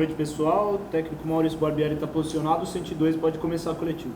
noite, pessoal. O técnico Maurício Barbieri está posicionado, o 102 pode começar a coletiva.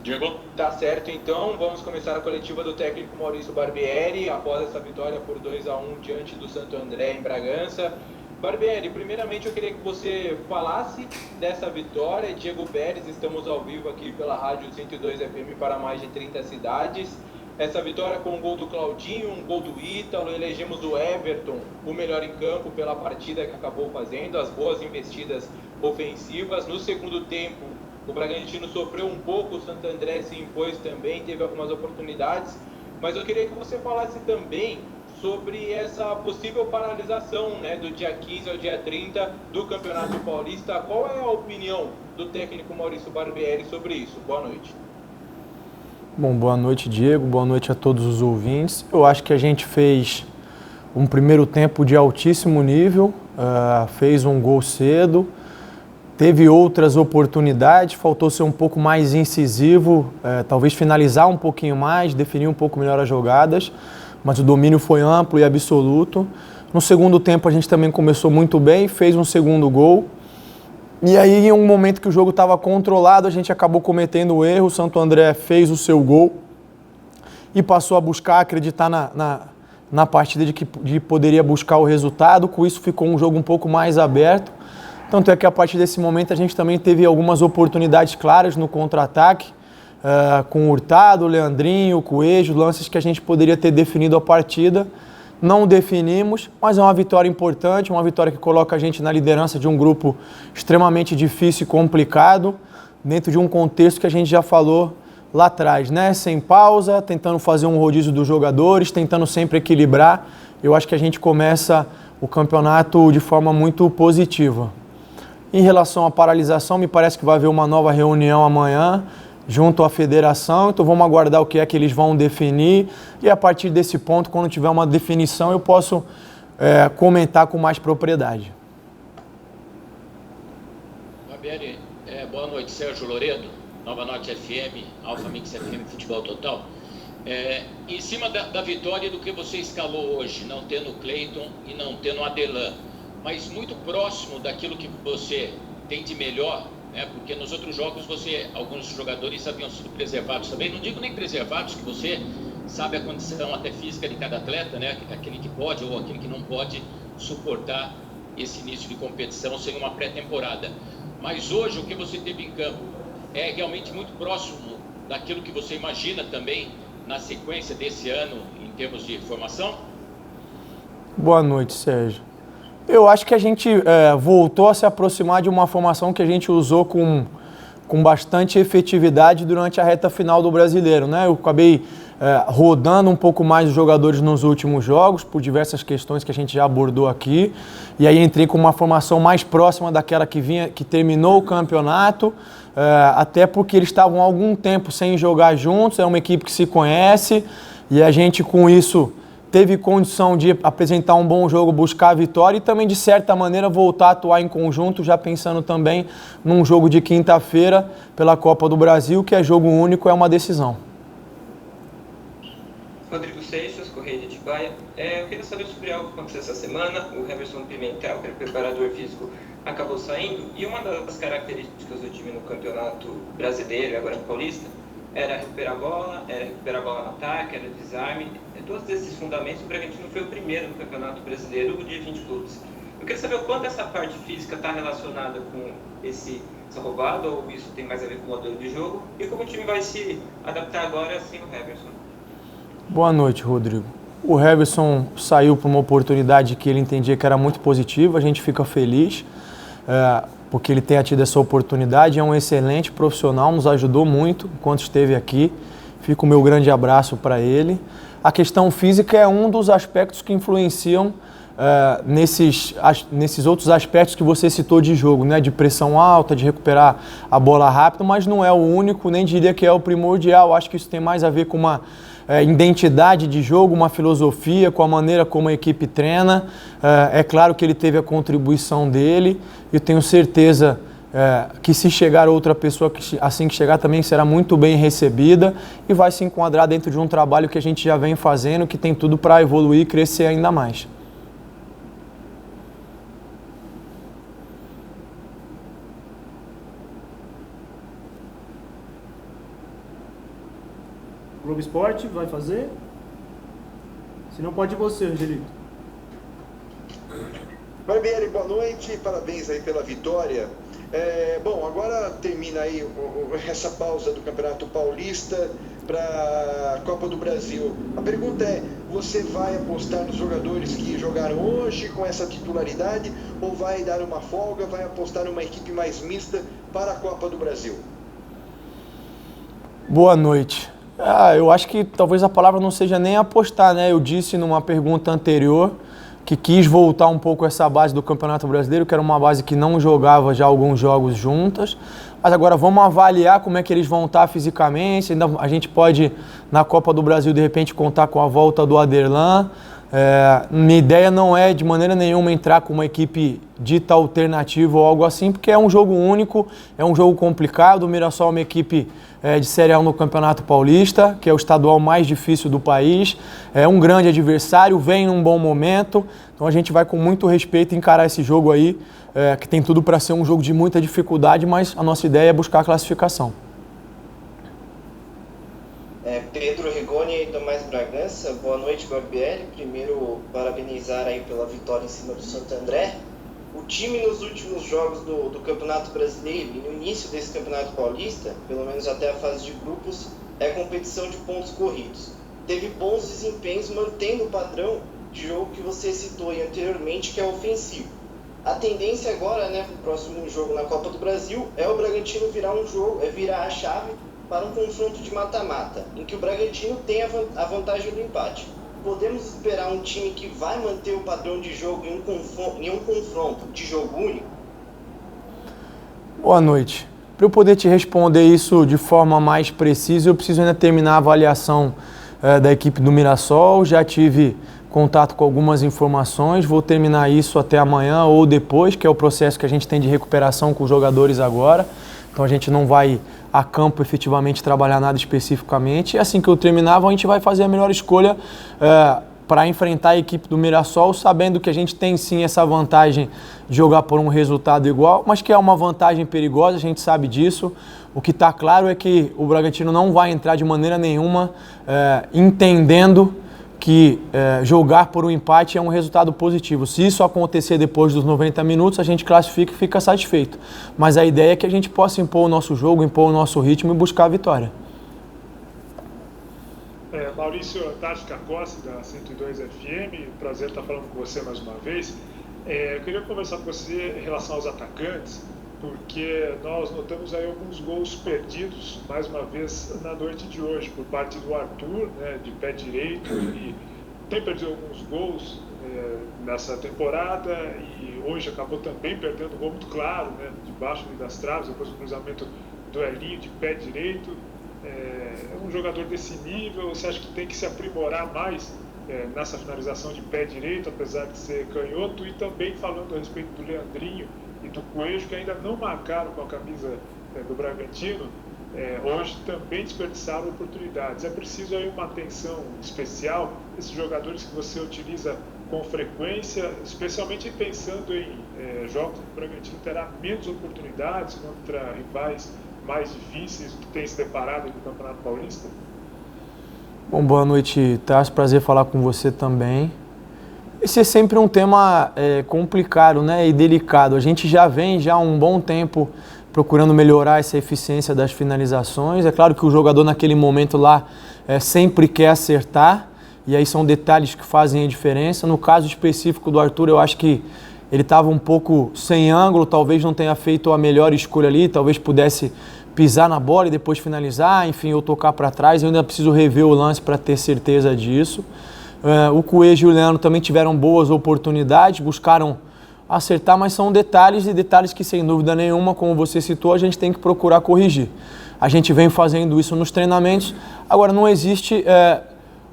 Diego? Tá certo, então vamos começar a coletiva do técnico Maurício Barbieri após essa vitória por 2-1 diante do Santo André em Bragança. Barbieri, primeiramente eu queria que você falasse dessa vitória. Diego Pérez, estamos ao vivo aqui pela Rádio 102 FM para mais de 30 cidades. Essa vitória com um gol do Claudinho, um gol do Ítalo, elegemos o Everton o melhor em campo pela partida que acabou fazendo, as boas investidas ofensivas. No segundo tempo, o Bragantino sofreu um pouco, o Santo André se impôs também, teve algumas oportunidades, mas eu queria que você falasse também sobre essa possível paralisação, né, do dia 15 ao dia 30 do Campeonato Paulista. Qual é a opinião do técnico Maurício Barbieri sobre isso? Boa noite. Bom, boa noite, Diego, boa noite a todos os ouvintes. Eu acho que a gente fez um primeiro tempo de altíssimo nível, fez um gol cedo, teve outras oportunidades, faltou ser um pouco mais incisivo, talvez finalizar um pouquinho mais, definir um pouco melhor as jogadas, mas o domínio foi amplo e absoluto. No segundo tempo a gente também começou muito bem, fez um segundo gol, e aí em um momento que o jogo estava controlado, a gente acabou cometendo o erro, o Santo André fez o seu gol e passou a buscar, acreditar na partida de poderia buscar o resultado, com isso ficou um jogo um pouco mais aberto. Tanto é que a partir desse momento a gente também teve algumas oportunidades claras no contra-ataque, com o Hurtado, o Leandrinho, o Coelho, lances que a gente poderia ter definido a partida. Não definimos, mas é uma vitória importante, uma vitória que coloca a gente na liderança de um grupo extremamente difícil e complicado, dentro de um contexto que a gente já falou lá atrás, né? Sem pausa, tentando fazer um rodízio dos jogadores, tentando sempre equilibrar. Eu acho que a gente começa o campeonato de forma muito positiva. Em relação à paralisação, me parece que vai haver uma nova reunião amanhã, junto à federação, então vamos aguardar o que é que eles vão definir e a partir desse ponto, quando tiver uma definição, eu posso comentar com mais propriedade. Barbieri, boa noite, Sérgio Loredo, Nova Norte FM, Alfa Mix FM, Futebol Total. Em cima da vitória do que você escalou hoje, não tendo Cleiton e não tendo Adelan, mas muito próximo daquilo que você tem de melhor, né? Porque nos outros jogos alguns jogadores haviam sido preservados também, não digo nem preservados, que você sabe a condição até física de cada atleta, né? Aquele que pode ou aquele que não pode suportar esse início de competição sem uma pré-temporada. Mas hoje o que você teve em campo é realmente muito próximo daquilo que você imagina também na sequência desse ano em termos de formação? Boa noite, Sérgio. Eu acho que a gente voltou a se aproximar de uma formação que a gente usou com bastante efetividade durante a reta final do Brasileiro, né? Eu acabei rodando um pouco mais os jogadores nos últimos jogos, por diversas questões que a gente já abordou aqui, e aí entrei com uma formação mais próxima daquela que terminou o campeonato, até porque eles estavam há algum tempo sem jogar juntos, é uma equipe que se conhece, e a gente com isso teve condição de apresentar um bom jogo, buscar a vitória e também, de certa maneira, voltar a atuar em conjunto, já pensando também num jogo de quinta-feira pela Copa do Brasil, que é jogo único, é uma decisão. Rodrigo Seixas, Correia de Atibaia. Eu queria saber sobre algo que aconteceu essa semana. O Heverson Pimentel, que era preparador físico, acabou saindo. E uma das características do time no Campeonato Brasileiro e agora no Paulista era recuperar a bola no ataque, era desarme. Todos esses fundamentos, o Bragantino foi o primeiro no Campeonato Brasileiro de 20 clubes. Eu queria saber o quanto essa parte física está relacionada com essa roubada, ou isso tem mais a ver com o modelo de jogo, e como o time vai se adaptar agora sem o Heverson. Boa noite, Rodrigo. O Heverson saiu para uma oportunidade que ele entendia que era muito positiva, a gente fica feliz porque ele tenha tido essa oportunidade, é um excelente profissional, nos ajudou muito enquanto esteve aqui, fica o meu grande abraço para ele. A questão física é um dos aspectos que influenciam nesses outros aspectos que você citou de jogo, né? De pressão alta, de recuperar a bola rápido, mas não é o único, nem diria que é o primordial. Acho que isso tem mais a ver com uma identidade de jogo, uma filosofia, com a maneira como a equipe treina. É claro que ele teve a contribuição dele, eu tenho certeza que se chegar outra pessoa, assim que chegar também será muito bem recebida e vai se enquadrar dentro de um trabalho que a gente já vem fazendo, que tem tudo para evoluir e crescer ainda mais. Globo Esporte, vai fazer? Se não, pode você, Angelito. Barbieri, boa noite, parabéns aí pela vitória. Bom, agora termina aí essa pausa do Campeonato Paulista para a Copa do Brasil. A pergunta é, você vai apostar nos jogadores que jogaram hoje com essa titularidade ou vai dar uma folga, vai apostar numa equipe mais mista para a Copa do Brasil? Boa noite. Eu acho que talvez a palavra não seja nem apostar, né? Eu disse numa pergunta anterior que quis voltar um pouco essa base do Campeonato Brasileiro, que era uma base que não jogava já alguns jogos juntas. Mas agora vamos avaliar como é que eles vão estar fisicamente. Ainda a gente pode, na Copa do Brasil, de repente, contar com a volta do Aderlan. Minha ideia não é, de maneira nenhuma, entrar com uma equipe dita alternativa ou algo assim, porque é um jogo único, é um jogo complicado. O Mirassol é uma equipe de Série A no Campeonato Paulista, que é o estadual mais difícil do país. É um grande adversário, vem num bom momento. Então a gente vai com muito respeito encarar esse jogo aí, que tem tudo para ser um jogo de muita dificuldade, mas a nossa ideia é buscar a classificação. Pedro Rigoni e Tomás Bragança, boa noite, Barbieri. Primeiro, parabenizar aí pela vitória em cima do Santo André. O time nos últimos jogos do Campeonato Brasileiro e no início desse Campeonato Paulista, pelo menos até a fase de grupos, é competição de pontos corridos. Teve bons desempenhos mantendo o padrão de jogo que você citou aí anteriormente, que é ofensivo. A tendência agora, para o próximo jogo na Copa do Brasil, é o Bragantino virar a chave para um confronto de mata-mata, em que o Bragantino tem a vantagem do empate. Podemos esperar um time que vai manter o padrão de jogo em um confronto de jogo único? Boa noite. Para eu poder te responder isso de forma mais precisa, eu preciso ainda terminar a avaliação da equipe do Mirassol. Já tive contato com algumas informações, vou terminar isso até amanhã ou depois, que é o processo que a gente tem de recuperação com os jogadores agora. Então a gente não vai a campo efetivamente trabalhar nada especificamente. E assim que eu terminar, a gente vai fazer a melhor escolha para enfrentar a equipe do Mirassol, sabendo que a gente tem sim essa vantagem de jogar por um resultado igual, mas que é uma vantagem perigosa, a gente sabe disso. O que está claro é que o Bragantino não vai entrar de maneira nenhuma entendendo que jogar por um empate é um resultado positivo. Se isso acontecer depois dos 90 minutos, a gente classifica e fica satisfeito. Mas a ideia é que a gente possa impor o nosso jogo, impor o nosso ritmo e buscar a vitória. Maurício Tática Costa, da 102 FM, prazer estar falando com você mais uma vez. Eu queria conversar com você em relação aos atacantes, porque nós notamos aí alguns gols perdidos, mais uma vez, na noite de hoje, por parte do Arthur, de pé direito. Ele tem perdido alguns gols nessa temporada e hoje acabou também perdendo um gol muito claro, debaixo das traves, depois do cruzamento do Elinho de pé direito. É um jogador desse nível, você acha que tem que se aprimorar mais nessa finalização de pé direito, apesar de ser canhoto? E também falando a respeito do Leandrinho e do Coelho, que ainda não marcaram com a camisa do Bragantino, hoje também desperdiçaram oportunidades. É preciso aí uma atenção especial, esses jogadores que você utiliza com frequência, especialmente pensando em jogos que o Bragantino terá menos oportunidades contra rivais mais difíceis que tem se deparado no Campeonato Paulista? Bom, boa noite, Tarso. Prazer falar com você também. Esse é sempre um tema complicado, e delicado. A gente já vem há um bom tempo procurando melhorar essa eficiência das finalizações. É claro que o jogador naquele momento lá sempre quer acertar, e aí são detalhes que fazem a diferença. No caso específico do Arthur, eu acho que ele estava um pouco sem ângulo, talvez não tenha feito a melhor escolha ali, talvez pudesse pisar na bola e depois finalizar, enfim, ou tocar para trás. Eu ainda preciso rever o lance para ter certeza disso. O Coelho e o Leandro também tiveram boas oportunidades, buscaram acertar, mas são detalhes e detalhes que, sem dúvida nenhuma, como você citou, a gente tem que procurar corrigir. A gente vem fazendo isso nos treinamentos. Agora, não existe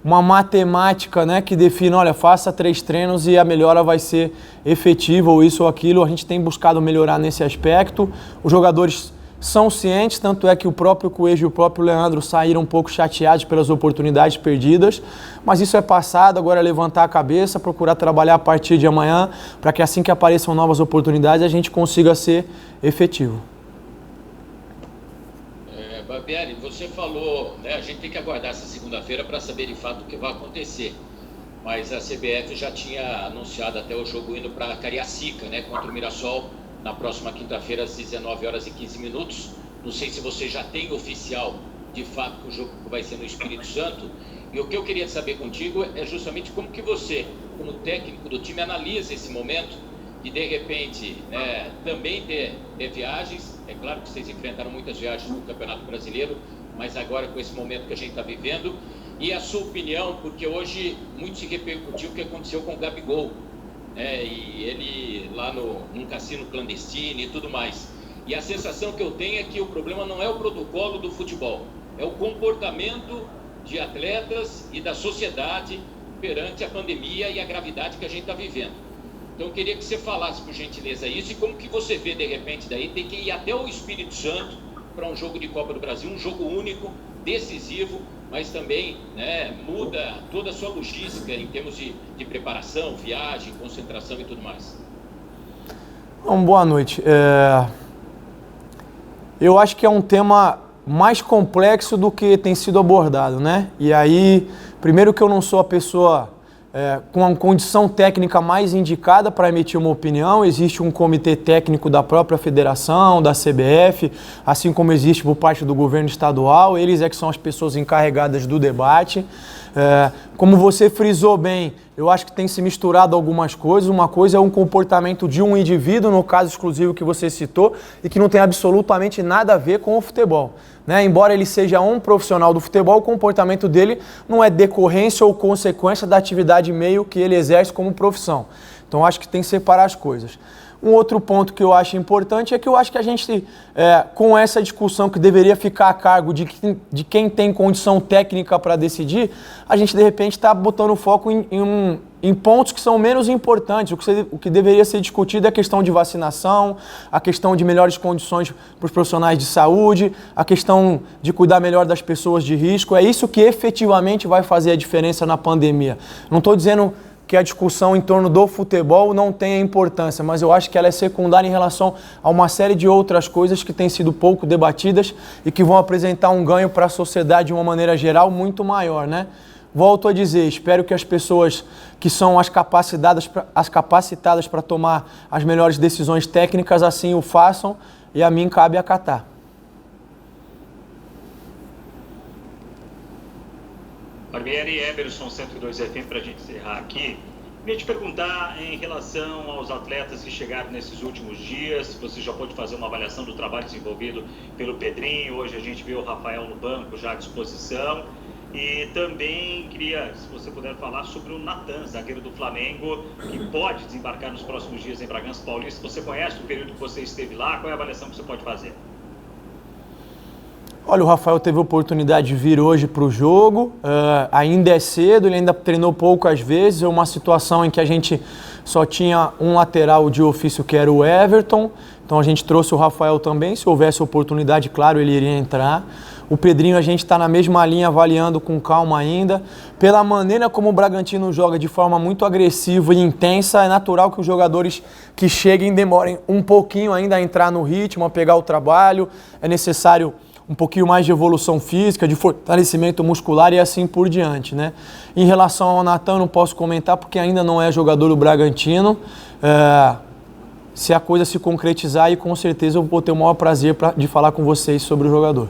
uma matemática que defina, olha, faça 3 treinos e a melhora vai ser efetiva, ou isso ou aquilo. A gente tem buscado melhorar nesse aspecto. Os jogadores são cientes, tanto é que o próprio Coelho e o próprio Leandro saíram um pouco chateados pelas oportunidades perdidas, mas isso é passado. Agora é levantar a cabeça, procurar trabalhar a partir de amanhã, para que assim que apareçam novas oportunidades a gente consiga ser efetivo. Barbieri, você falou, né, a gente tem que aguardar essa segunda-feira para saber de fato o que vai acontecer. Mas a CBF já tinha anunciado até o jogo indo para Cariacica, né, contra o Mirassol, na próxima quinta-feira, às 19h15. Não sei se você já tem oficial, de fato, que o jogo vai ser no Espírito Santo. E o que eu queria saber contigo é justamente como que você, como técnico do time, analisa esse momento de repente, né, também ter viagens. É claro que vocês enfrentaram muitas viagens no Campeonato Brasileiro, mas agora com esse momento que a gente está vivendo. E a sua opinião, porque hoje muito se repercutiu o que aconteceu com o Gabigol, né, e ele lá num cassino clandestino e tudo mais. E a sensação que eu tenho é que o problema não é o protocolo do futebol, é o comportamento de atletas e da sociedade perante a pandemia e a gravidade que a gente está vivendo. Então eu queria que você falasse, por gentileza, isso, e como que você vê, de repente, daí ter que ir até o Espírito Santo para um jogo de Copa do Brasil, um jogo único, decisivo, mas também, né, muda toda a sua logística em termos de preparação, viagem, concentração e tudo mais. Bom, boa noite. Eu acho que é um tema mais complexo do que tem sido abordado, né? E aí, primeiro que eu não sou a pessoa com a condição técnica mais indicada para emitir uma opinião. Existe um comitê técnico da própria federação, da CBF, assim como existe por parte do governo estadual. Eles é que são as pessoas encarregadas do debate. Como você frisou bem, eu acho que tem se misturado algumas coisas. Uma coisa é um comportamento de um indivíduo, no caso exclusivo que você citou, e que não tem absolutamente nada a ver com o futebol, né? Embora ele seja um profissional do futebol, o comportamento dele não é decorrência ou consequência da atividade meio que ele exerce como profissão. Então, acho que tem que separar as coisas. Um outro ponto que eu acho importante é que eu acho que a gente, com essa discussão que deveria ficar a cargo de quem tem condição técnica para decidir, a gente, de repente, está botando foco em pontos que são menos importantes. O que deveria ser discutido é a questão de vacinação, a questão de melhores condições para os profissionais de saúde, a questão de cuidar melhor das pessoas de risco. É isso que efetivamente vai fazer a diferença na pandemia. Não estou dizendo que a discussão em torno do futebol não tenha importância, mas eu acho que ela é secundária em relação a uma série de outras coisas que têm sido pouco debatidas e que vão apresentar um ganho para a sociedade de uma maneira geral muito maior, né? Volto a dizer, espero que as pessoas que são as capacitadas para tomar as melhores decisões técnicas assim o façam, e a mim cabe acatar. Barbieri, Eberson, 102 FM, para a gente encerrar aqui. Queria te perguntar em relação aos atletas que chegaram nesses últimos dias, se você já pode fazer uma avaliação do trabalho desenvolvido pelo Pedrinho. Hoje a gente viu o Rafael no banco já à disposição. E também queria, se você puder falar sobre o Natan, zagueiro do Flamengo, que pode desembarcar nos próximos dias em Bragança Paulista. Você conhece o período que você esteve lá? Qual é a avaliação que você pode fazer? Olha, o Rafael teve a oportunidade de vir hoje para o jogo, ainda é cedo, ele ainda treinou poucas vezes, é uma situação em que a gente só tinha um lateral de ofício que era o Everton, então a gente trouxe o Rafael também, se houvesse oportunidade, claro, ele iria entrar. O Pedrinho a gente está na mesma linha, avaliando com calma ainda. Pela maneira como o Bragantino joga de forma muito agressiva e intensa, é natural que os jogadores que cheguem demorem um pouquinho ainda a entrar no ritmo, a pegar o trabalho, é necessário um pouquinho mais de evolução física, de fortalecimento muscular e assim por diante, né? Em relação ao Natan, não posso comentar porque ainda não é jogador do Bragantino. Se a coisa se concretizar, e com certeza eu vou ter o maior prazer de falar com vocês sobre o jogador.